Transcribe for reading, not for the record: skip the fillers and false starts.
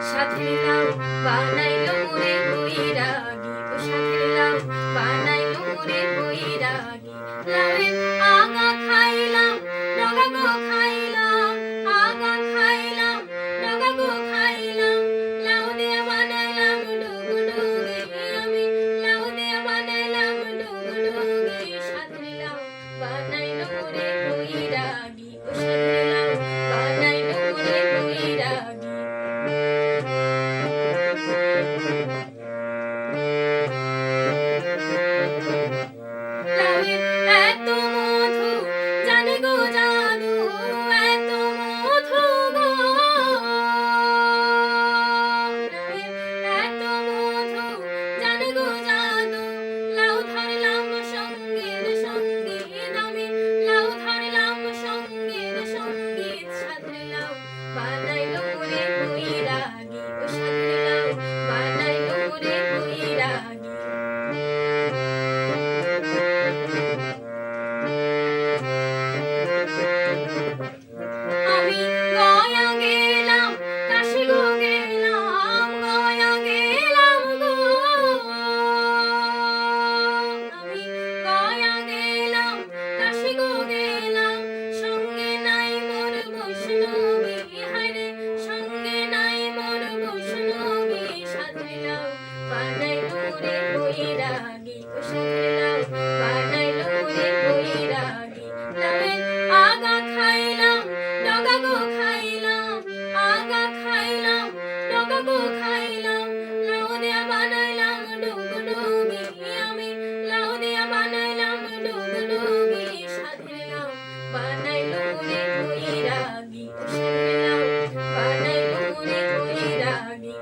সাথের লাউ বানাইলো মোরে বৈরাগী, ও সাথের লাউ বানাইলো মোরে বৈরাগী। লাউয়ের আগা খাইলাম, ডগা গো খাইলাম, আগা খাইলাম, ডগা গো খাইলাম। লাউ দিয়া বানাইলাম ডুগডুগি, আমি লাউ দিয়া বানাইলাম ডুগডুগি। সাথের লাউ বানাইলো মোরে বৈরাগী, ও সাথের লাউ বানাইলো মোরে বৈরাগী। লাউয়ের এত মধু জানে গো জাদু, এত মধু গো। লাউয়ের এত মধু জানে গো জাদু। লাউ ধরলাম সঙ্গীত সঙ্গীত, আমি লাউ ধরলাম সঙ্গীত সঙ্গীত। সাথের লাউ বানাইলো মোরে বৈরাগী, ও সাথের লাউ বানাইলো মোরে বৈরাগী। আমি গয়া গেলাম, কাশি গো গেলাম, গয়া গেলাম গো। আমি গয়া গেলাম, কাশি গো গেলাম। সঙ্গে নাই মোর বৈষ্ণবী, হায়রে সঙ্গে নাই মোর বৈষ্ণবী। সাথের লাউ বানাইলো মোরে বৈরাগী, ও সাথের লাউ বানাইলো মোরে বৈরাগী। লাউয়ের আগা খাইলাম, ডগা গো খাইলাম, আগা খাইলাম, ডগা গো খাইলাম। লাউ দিয়া বানাইলাম ডুগডুগি, আমি লাউ দিয়া বানাইলাম ডুগডুগি। সাথের লাউ বানাইলো মোরে বৈরাগী, ও সাথের লাউ বানাইলো মোরে বৈরাগী।